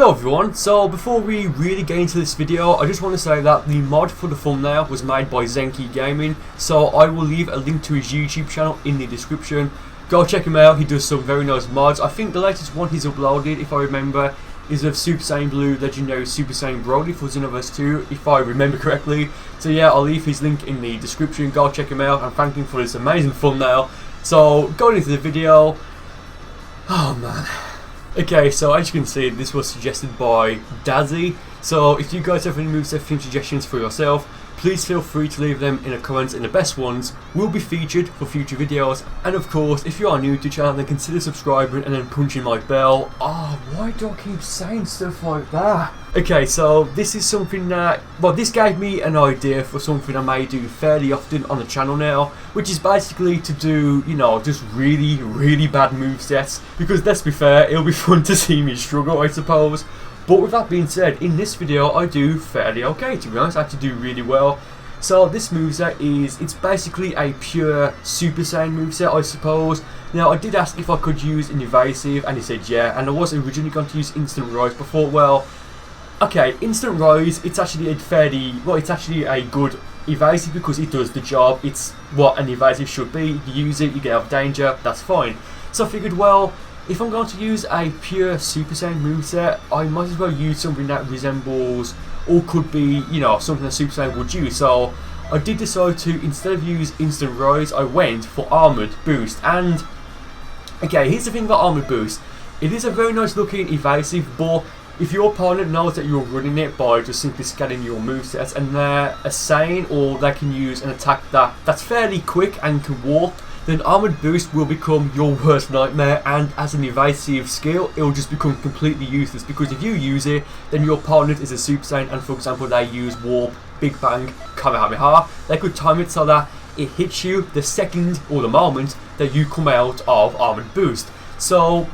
Hello everyone, so before we really get into this video, I just want to say that the mod for the thumbnail was made by Zenki Gaming, so I will leave a link to his YouTube channel in the description. Go check him out, he does some very nice mods. I think the latest one he's uploaded, if I remember, is of Super Saiyan Blue Legendary Super Saiyan Brody for Xenoverse 2, if I remember correctly. So yeah, I'll leave his link in the description, go check him out and thank him for this amazing thumbnail. So, going into the video, oh man. Okay, so as you can see, this was suggested by Dazzy. So if you guys have any moveset theme suggestions for yourself, please feel free to leave them in the comments, and the best ones will be featured for future videos. And of course, if you are new to the channel, then consider subscribing and then punching my bell. Oh, why do I keep saying stuff like that? Okay, so this is something that, well, this gave me an idea for something I may do fairly often on the channel now, which is basically to do, you know, just really bad movesets, because let's be fair, it'll be fun to see me struggle, I suppose. But with that being said, in this video I do fairly okay, to be honest. I actually do really well. So this moveset it's basically a pure Super Saiyan moveset, I suppose. Now I did ask if I could use an evasive, and he said yeah, and I was originally going to use instant rise, but I thought, well, okay, instant rise, it's actually it's actually a good evasive because it does the job. It's what an evasive should be. You use it, you get out of danger, that's fine. So I figured, well, if I'm going to use a pure Super Saiyan moveset, I might as well use something that resembles, or could be, you know, something that Super Saiyan would use. So I did decide to, instead of use instant rise, I went for armored boost. And okay, here's the thing about armored boost. It is a very nice looking evasive, but if your opponent knows that you're running it by just simply scanning your movesets, and they're a Saiyan, or they can use an attack that's fairly quick and can warp, then armored boost will become your worst nightmare, and as an evasive skill, it will just become completely useless, because if you use it, then your opponent is a Super Saiyan, and for example they use warp, big bang, kamehameha, they could time it so that it hits you the second or the moment that you come out of armored boost. So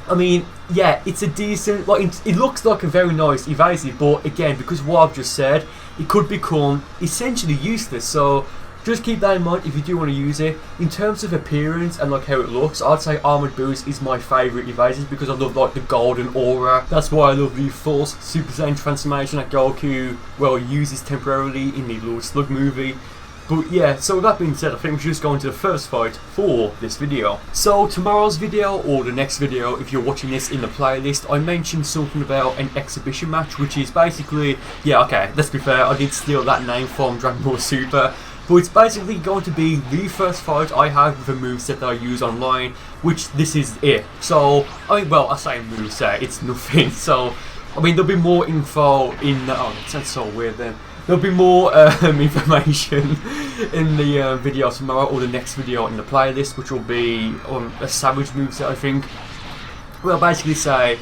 I mean, yeah, it's a decent, well, it looks like a very nice evasive, but again, because of what I've just said, it could become essentially useless. So just keep that in mind if you do want to use it. In terms of appearance and like how it looks, I'd say armored boost is my favourite evasive, because I love like the golden aura. That's why I love the false Super Saiyan transformation that Goku, well, uses temporarily in the Lord Slug movie. But yeah, so with that being said, I think we should just go into the first fight for this video. So tomorrow's video, or the next video if you're watching this in the playlist, I mentioned something about an exhibition match, which is basically, yeah, okay, let's be fair, I did steal that name from Dragon Ball Super. But it's basically going to be the first fight I have with a moveset that I use online, which this is it. So, I mean, well, I say moveset, it's nothing. So, I mean, there'll be more info in the, oh, that sounds so weird then. There'll be more information in the video tomorrow, or the next video in the playlist, which will be on a Savage moveset, I think. Well, basically say,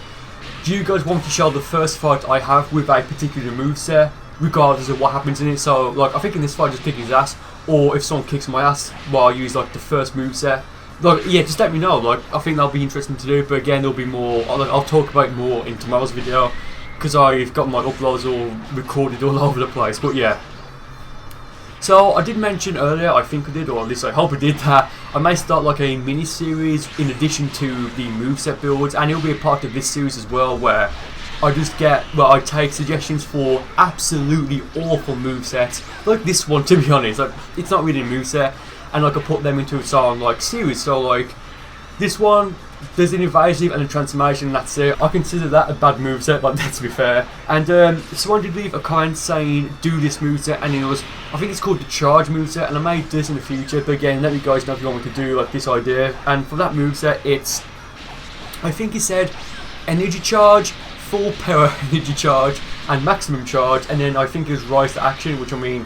do you guys want to show the first fight I have with a particular moveset, regardless of what happens in it? So, like, I think in this fight, just kick his ass, or if someone kicks my ass while I use, like, the first moveset, like, yeah, just let me know. Like, I think that'll be interesting to do, but again, there'll be more, I'll talk about more in tomorrow's video, because I've got my uploads all recorded all over the place. But yeah, so I did mention earlier, I think I did, or at least I hope I did, that I may start like a mini series in addition to the moveset builds, and it'll be a part of this series as well, where I just get, well, I take suggestions for absolutely awful movesets, like this one, to be honest. Like, it's not really a moveset, and like I put them into its own like series. So like this one, there's an evasive and a transformation, and that's it. I consider that a bad moveset, like, let's be fair. And someone did leave a comment saying do this moveset, and it was, I think it's called the charge moveset, and I may do this in the future, but again, let me guys know if you want me to do like this idea. And for that moveset, it's, I think he said energy charge, full power energy charge, and maximum charge, and then I think it was rise to action, which, I mean,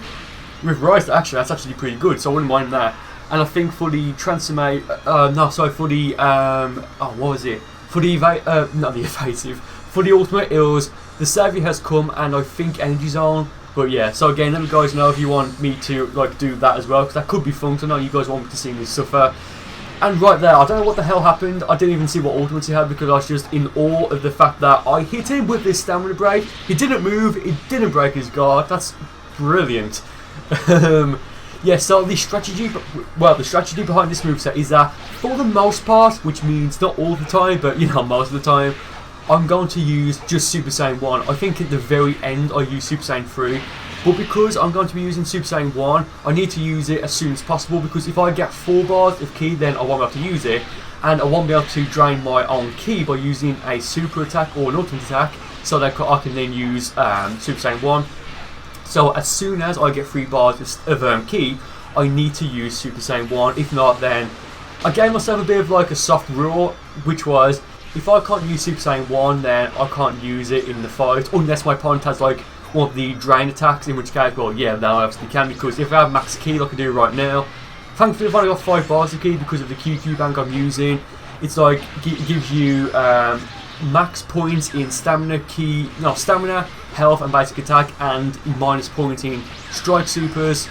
with rise to action, that's actually pretty good, so I wouldn't mind that. And I think for the transformate, for the, what was it? For the not the evasive, for the ultimate, it was the Saviour has come, and I think energy zone. But yeah, so again, let me guys know if you want me to like do that as well, because that could be fun. So I know you guys want me to see me suffer. And right there, I don't know what the hell happened. I didn't even see what ultimates he had, because I was just in awe of the fact that I hit him with this stamina break. He didn't move, it didn't break his guard. That's brilliant. Yeah, so the strategy behind this moveset is that, for the most part, which means not all the time, but you know, most of the time, I'm going to use just Super Saiyan 1. I think at the very end I use Super Saiyan 3. But because I'm going to be using Super Saiyan 1, I need to use it as soon as possible, because if I get 4 bars of ki, then I won't be able to use it. And I won't be able to drain my own ki by using a super attack or an ultimate attack, so that I can then use Super Saiyan 1. So as soon as I get 3 bars of ki, I need to use Super Saiyan 1. If not, then I gave myself a bit of like a soft rule, which was, if I can't use Super Saiyan 1, then I can't use it in the fight, unless my opponent has like one of the drain attacks, in which case, well, yeah, then I obviously can, because if I have max ki like I do right now, thankfully I've only got 5 bars of ki because of the QQ bank I'm using. It's like, it gives you max points in stamina, health and basic attack, and minus points in strike supers,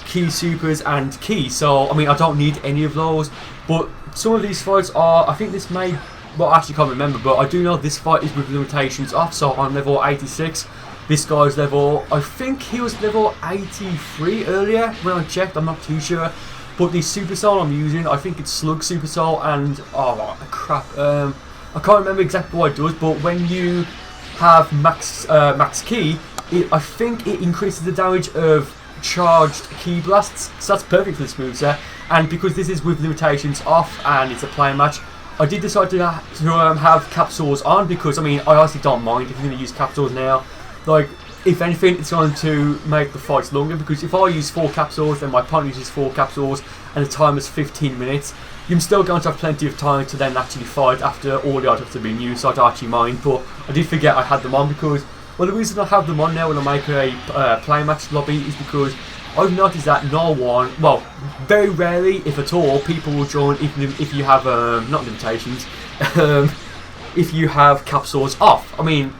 ki supers, and ki. So, I mean, I don't need any of those, but some of these fights are, I think this may, well, I actually can't remember, but I do know this fight is with limitations off, so I'm level 86. This guy's level, I think he was level 83 earlier when I checked, I'm not too sure. But the Super Soul I'm using, I think it's Slug Super Soul, and, oh crap, I can't remember exactly what it does, but when you have max ki, I think it increases the damage of charged ki blasts, so that's perfect for this moveset. And because this is with limitations off and it's a play match, I did decide to have capsules on, because I mean, I honestly don't mind if you're going to use capsules now. Like, if anything, it's going to make the fights longer, because if I use 4 capsules, then my opponent uses 4 capsules, and the time is 15 minutes, you're still going to have plenty of time to then actually fight after all the items have been used, so I don't actually mind. But I did forget I had them on, because, well, the reason I have them on now when I make a play match lobby is because I've noticed that no one, well, very rarely, if at all, people will join even if you have, not limitations, if you have capsules off. I mean,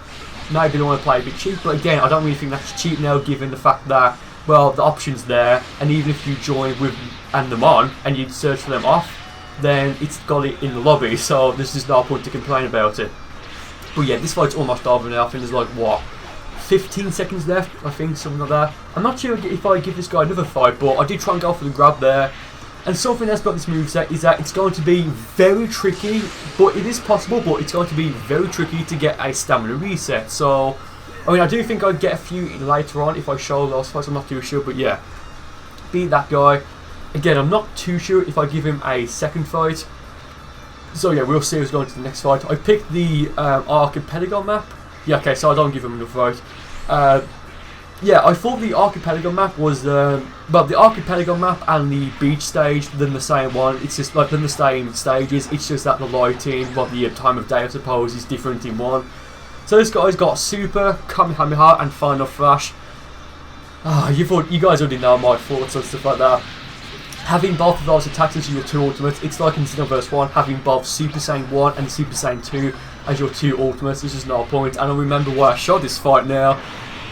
maybe they want to play a bit cheap, but again, I don't really think that's cheap now, given the fact that, well, the option's there, and even if you join with and them on, and you search for them off, then it's got it in the lobby, so there's just no point to complain about it. But yeah, this fight's almost over now. I think there's like, what, 15 seconds left, I think, something like that. I'm not sure if I give this guy another fight, but I did try and go for the grab there. And something else about this moveset is that it's going to be very tricky, but it is possible, but it's going to be very tricky to get a stamina reset. So, I mean, I do think I'd get a few later on if I show those fights, I'm not too sure, but yeah. Beat that guy. Again, I'm not too sure if I give him a second fight. So yeah, we'll see who's going to the next fight. I picked the Archipelago map. Yeah, okay, so I don't give him another fight. Yeah, I thought the Archipelago map was well, the Archipelago map and the beach stage, they're the same one. It's just like they're the same stages. It's just that the lighting, well, the time of day, I suppose, is different in one. So this guy's got Super, Kamehameha, and Final Flash. You guys already know my thoughts on stuff like that. Having both of those attacks as your 2 ultimates, it's like in Xenoverse 1, having both Super Saiyan 1 and Super Saiyan 2 as your 2 ultimates. There's just no point. And I remember why I shot this fight now.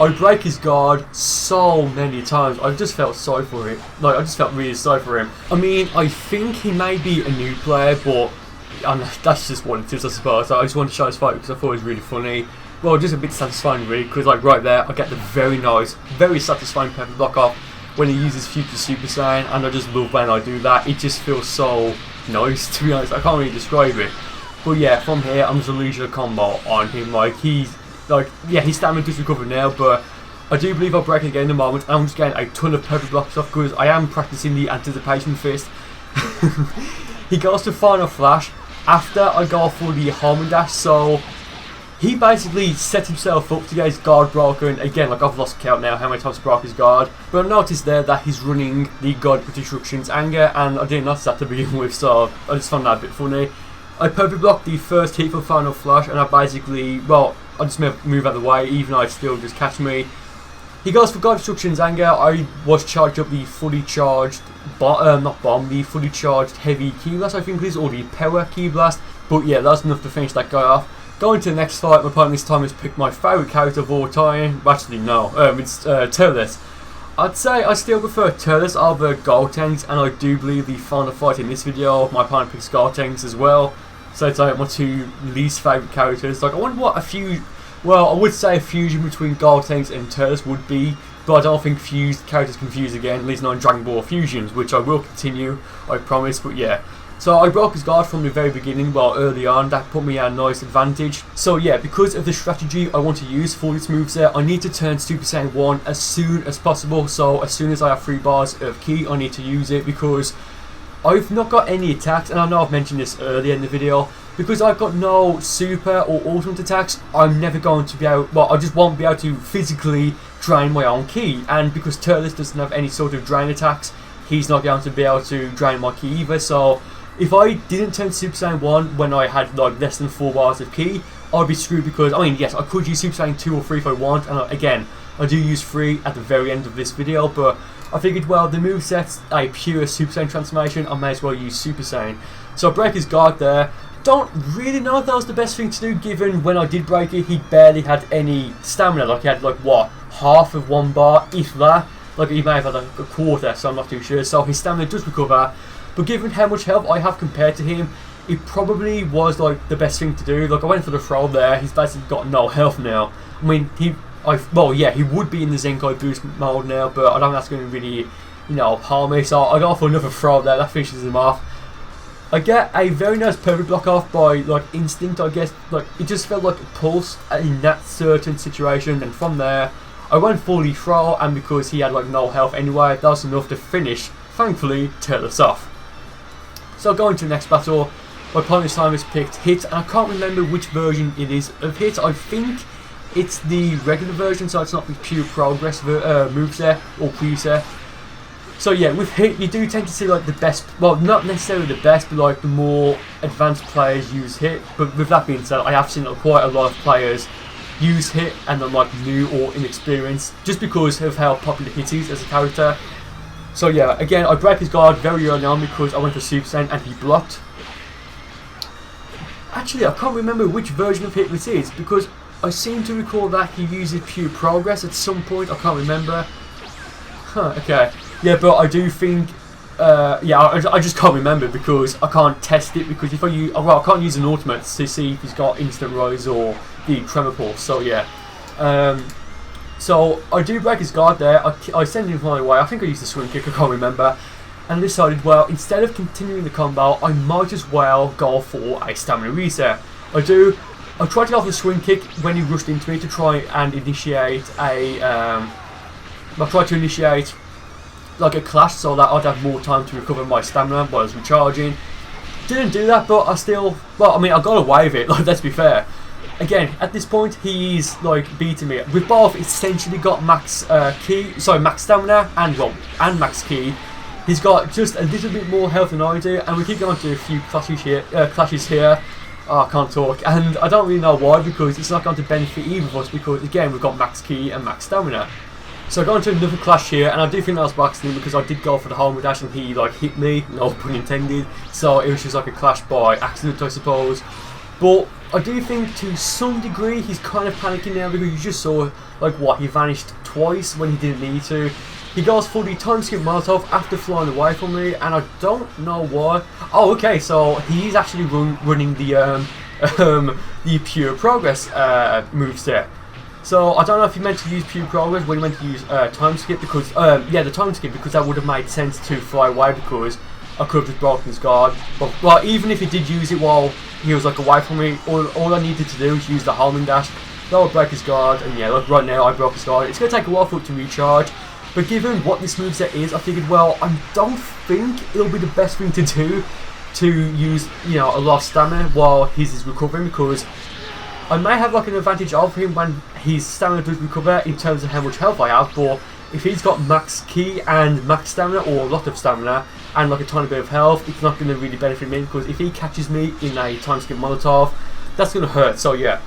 I break his guard so many times. I just felt sorry for him. Like, I just felt really sorry for him. I mean, I think he may be a new player, but that's just what it is, I suppose. So I just wanted to show this fight because I thought it was really funny. Well, just a bit satisfying, really, because like right there, I get the very nice, very satisfying pepper block off when he uses Future Super Saiyan, and I just love when I do that. It just feels so nice, to be honest. I can't really describe it. But yeah, from here, I'm just unleashing a combo on him. Like, yeah, his stamina does recover now, but I do believe I'll break it again in a moment. I'm just getting a ton of pepper blocks off because I am practicing the anticipation fist. He goes to Final Flash after I go for the Harmon Dash, so he basically set himself up to get his guard broken. Again, like, I've lost count now how many times he broke his guard, but I noticed there that he's running the God Destruction's Anger, and I didn't notice that to begin with, so I just found that a bit funny. I purple blocked the first hit for Final Flash, and I basically, well, I just move out of the way, even though it still just catch me. He goes for God Destruction's Anger. I was charged up the fully charged, the fully charged heavy Ki Blast, I think it is, or the power Ki Blast. But yeah, that's enough to finish that guy off. Going to the next fight, my opponent this time has picked my favourite character of all time. Actually, no, it's Turles. I'd say I still prefer Turles over Gotenks, and I do believe the final fight in this video, my opponent picks Gotenks as well. So it's like my 2 least favourite characters. Like, I wonder what well, I would say a fusion between Gotenks and Turles would be, but I don't think fused characters can fuse again, at least not in Dragon Ball Fusions, which I will continue, I promise. But yeah, So I broke his guard from the very beginning, well early on, that put me at a nice advantage. So yeah, because of the strategy I want to use for this moveset, I need to turn Super Saiyan 1 as soon as possible. So as soon as I have 3 bars of ki, I need to use it because I've not got any attacks, and I know I've mentioned this earlier in the video. Because I've got no super or ultimate attacks, I'm never going to be able, well, I just won't be able to physically drain my own ki. And because Turles doesn't have any sort of drain attacks, he's not going to be able to drain my ki either. So if I didn't turn Super Saiyan 1 when I had like less than 4 bars of ki, I'd be screwed because, I mean, yes, I could use Super Saiyan 2 or 3 if I want, and again, I do use 3 at the very end of this video, but I figured, well, the moveset's a pure Super Saiyan transformation, I may as well use Super Saiyan. So I break his guard there. Don't really know if that was the best thing to do, given when I did break it, he barely had any stamina. Like, he had, like, what, half of 1 bar, if that. Like, he may have had like a quarter, so I'm not too sure. So his stamina does recover, but given how much health I have compared to him, it probably was, like, the best thing to do. Like, I went for the throw there, he's basically got no health now. I mean, well, yeah, he would be in the Zenkai boost mode now, but I don't think that's going to really, you know, harm me. So I go for another throw there, that finishes him off. I get a very nice perfect block off by, like, instinct, I guess. Like, it just felt like a pulse in that certain situation, and from there, I went fully throw, and because he had, like, no health anyway, that was enough to finish, thankfully, Turles off. So going to the next battle, my opponent this time has picked Hit, and I can't remember which version it is of Hit. I think it's the regular version, so it's not the pure progress moveset or preset. So yeah, with Hit, you do tend to see like the best, well, not necessarily the best, but like the more advanced players use Hit. But with that being said, I have seen quite a lot of players use Hit and then like new or inexperienced, just because of how popular Hit is as a character. So yeah, again, I break his guard very early on because I went for Super Saiyan and he blocked. Actually, I can't remember which version of Hit this is, because I seem to recall that he uses pure progress at some point. I can't remember. Huh, okay. Yeah, but I do think, yeah, I just can't remember because I can't test it, because if I use, well, I can't use an ultimate to see if he's got instant rise or the tremor pulse, so yeah. So I do break his guard there, I send him my way, I think I used the swing kick, I can't remember, and decided, well, instead of continuing the combo, I might as well go for a stamina reset. I tried to go for the swing kick when he rushed into me to try and initiate a, I tried to initiate like a clash so that I'd have more time to recover my stamina while I was recharging. Didn't do that, but I still, well, I mean, I got away with it, like, let's be fair. Again, at this point, he's like beating me. We've both essentially got max max stamina and, well, and max ki. He's got just a little bit more health than I do, and we keep going to a few clashes here. Oh, I can't talk, and I don't really know why, because it's not going to benefit either of us, because again, we've got max ki and max stamina. So I got into another clash here, and I do think that was by accident, because I did go for the homing dash and he like hit me, no pun intended. So it was just like a clash by accident, I suppose. But I do think to some degree he's kind of panicking now, because you just saw like what, he vanished twice when he didn't need to. He goes for the time skip Molotov after flying away from me, and I don't know why. Oh, okay, so he's actually running the pure progress moveset. So I don't know if he meant to use pure progress when he meant to use time skip, because yeah, the time skip, because that would have made sense to fly away, because I could have just broken his guard. But well, even if he did use it while he was like away from me, all I needed to do was use the homing dash. That would break his guard, and yeah, like right now I broke his guard. It's going to take a while for it to recharge. But given what this moveset is, I figured, well, I don't think it'll be the best thing to do to use, you know, a lot of stamina while his is recovering, because I may have like an advantage of him when his stamina does recover in terms of how much health I have, but if he's got max ki and max stamina, or a lot of stamina, and like a tiny bit of health, it's not going to really benefit me, because if he catches me in a time skip Molotov, that's going to hurt. So yeah,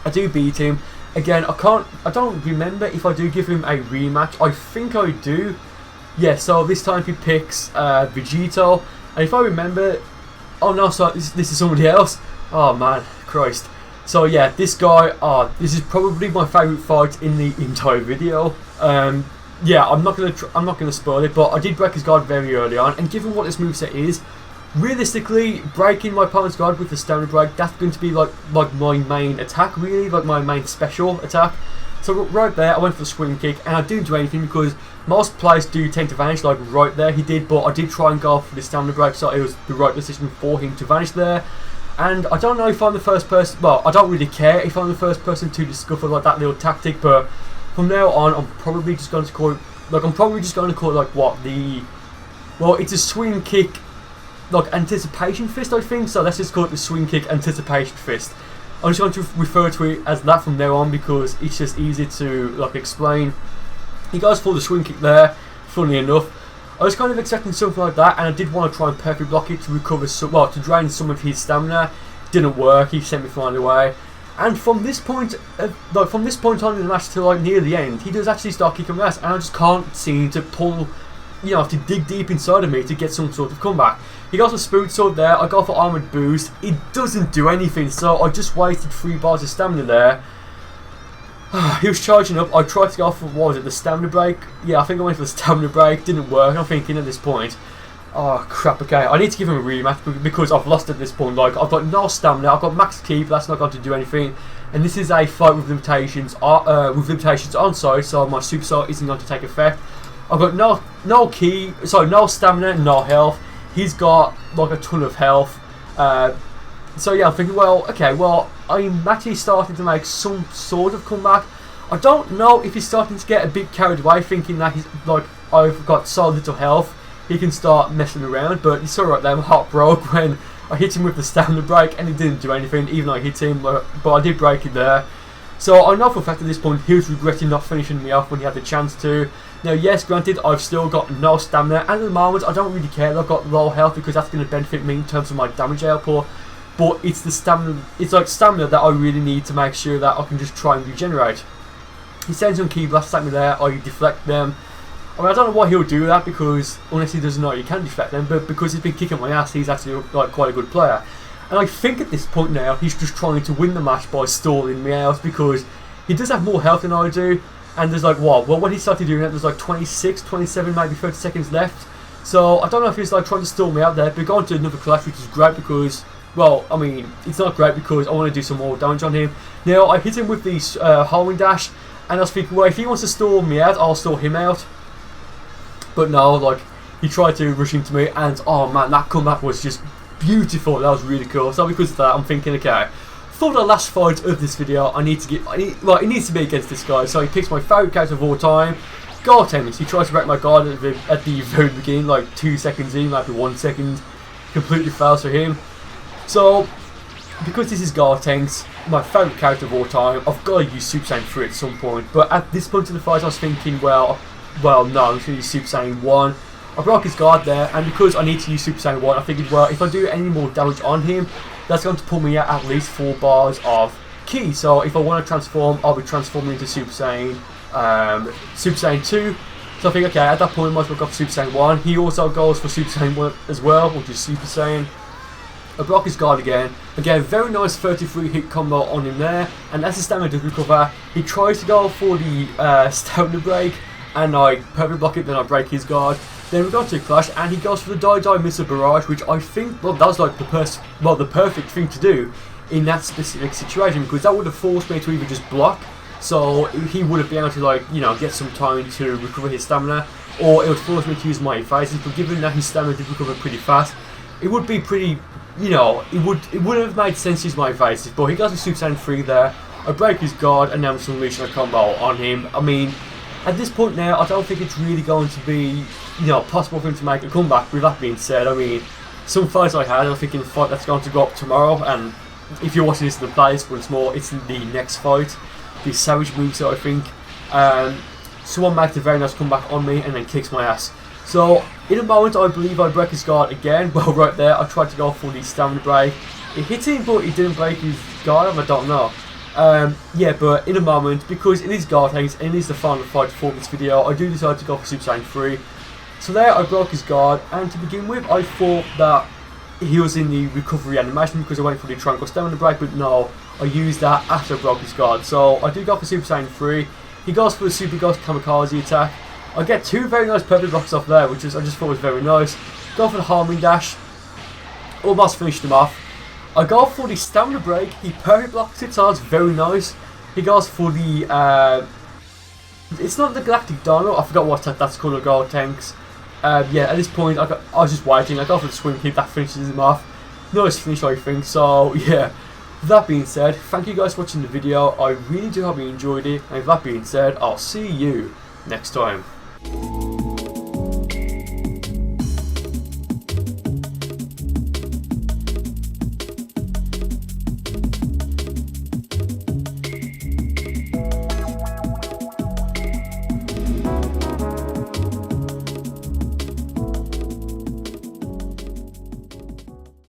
I do beat him. Again, I don't remember if I do give him a rematch. I think I do. Yeah, so this time he picks Vegito. And if I remember, oh no, so this is somebody else. Oh man, Christ. So yeah, this guy, this is probably my favourite fight in the entire video. Yeah, I'm not gonna spoil it, but I did break his guard very early on, and given what this moveset is, realistically, breaking my opponent's guard with the stamina break, that's going to be like my main attack, really, like my main special attack. So right there, I went for the swing kick, and I didn't do anything because most players do tend to vanish, like right there he did, but I did try and go for the stamina break, so it was the right decision for him to vanish there. And I don't know if I'm the first person, well, I don't really care if I'm the first person to discover like that little tactic, but from now on, I'm probably just going to call it, like what, well, it's a swing kick, like anticipation fist, I think, so let's just call it the swing kick anticipation fist. I'm just going to refer to it as that from now on because it's just easy to like explain. He goes for the swing kick there, funnily enough. I was kind of expecting something like that, and I did want to try and perfect block it to recover some, well, to drain some of his stamina. Didn't work. He sent me flying away. And from this point, from this point on in the match to like near the end, he does actually start kicking my ass, and I just can't seem to pull. You know, have to dig deep inside of me to get some sort of comeback. He got a Spirit Sword there. I go for Armored Boost. It doesn't do anything, so I just wasted 3 bars of stamina there. He was charging up. I tried to go for, what was it, the stamina break? Yeah, I think I went for the stamina break. Didn't work. I'm thinking at this point, oh crap, okay, I need to give him a rematch because I've lost at this point. Like, I've got no stamina. I've got max ki, but that's not going to do anything. And this is a fight with limitations on side, so my Super Saiyan isn't going to take effect. I've got no ki, sorry, no stamina, no health. He's got like a ton of health. So yeah, I'm thinking, well, okay, well, I'm actually starting to make some sort of comeback. I don't know if he's starting to get a bit carried away, thinking that he's like, I've got so little health, he can start messing around. But it's alright there, my heart broke when I hit him with the stamina break, and it didn't do anything, even though I hit him, but I did break it there. So I know for a fact at this point he was regretting not finishing me off when he had the chance to. Now yes, granted, I've still got no stamina, and at the moment I don't really care that I've got low health because that's going to benefit me in terms of my damage output. But it's the stamina, it's like stamina that I really need to make sure that I can just try and regenerate. He sends some ki blasts at me there, I deflect them. I mean, I don't know why he'll do that, because unless he doesn't know you can deflect them, but because he's been kicking my ass, he's actually like quite a good player. And I think at this point now, he's just trying to win the match by stalling me out, because he does have more health than I do. And there's like, what? Well, when he started doing that, there's like 26, 27, maybe 30 seconds left. So I don't know if he's like trying to stall me out there, but going to another clash, which is great because, well, I mean, it's not great because I want to do some more damage on him. Now, I hit him with the homing dash, and I was thinking, well, if he wants to stall me out, I'll stall him out. But no, like, he tried to rush into me, and oh man, that comeback was just beautiful. That was really cool. So because of that, I'm thinking, okay, for the last fight of this video, I need to get, well, it needs to be against this guy. So he picks my favourite character of all time, Gartenis. He tries to break my guard at the very beginning, like 2 seconds in, maybe 1 second. Completely fails for him. So, because this is Gartenis, my favourite character of all time, I've got to use Super Saiyan 3 at some point. But at this point in the fight, I was thinking, well, no, I'm going to use Super Saiyan 1. I broke his guard there, and because I need to use Super Saiyan 1, I figured, well, if I do any more damage on him, that's going to pull me at least 4 bars of ki. So if I want to transform, I'll be transforming into Super Saiyan 2. So I think, okay, at that point, I might as well go for Super Saiyan 1. He also goes for Super Saiyan 1 as well, which is Super Saiyan. I broke his guard again. Again, very nice 33 hit combo on him there. And as his stamina does recover, he tries to go for the stamina break, and I perfect block it, then I break his guard. Then we go to a clash, and he goes for the Die Missile Barrage, which I think, well, that was like the perfect thing to do in that specific situation, because that would have forced me to either just block, so he would have been able to, like, you know, get some time to recover his stamina, or it would force me to use my evasive. But given that his stamina did recover pretty fast, it would be pretty, you know, it would have made sense to use my evasive. But he goes with Super Saiyan 3 there. I break his guard, and now I'm just unleashing a combo on him. I mean, at this point now, I don't think it's really going to be, you know, possible for him to make a comeback. With that being said, I mean, some fights I had, I'm thinking the fight that's going to go up tomorrow, and if you're watching this in the playlist once more, it's the next fight, the Savage Moveset, I think. Someone makes a very nice comeback on me and then kicks my ass. So, in a moment, I believe I break his guard again. Well, right there, I tried to go for the stamina break. It hit him, but he didn't break his guard, I don't know. Yeah, but in a moment, because it is Gartenis and it is the final fight for this video, I do decide to go for Super Saiyan 3. So there, I broke his guard, and to begin with, I thought that he was in the recovery animation because I went for the triangle stamina break, but no, I used that after I broke his guard. So I do go for Super Saiyan 3. He goes for the Super Ghost Kamikaze attack. I get 2 very nice perfect blocks off there, which I just thought was very nice. Go for the homing dash. Almost finished him off. I go for the stamina break. He perfect blocks it, so that's very nice. He goes for the it's not the Galactic Dino, I forgot what that's called, a gold tanks. Yeah, at this point I was just waiting. I go for the swing kick, that finishes him off. Nice finish, I think. So yeah, with that being said, thank you guys for watching the video. I really do hope you enjoyed it, and with that being said, I'll see you next time.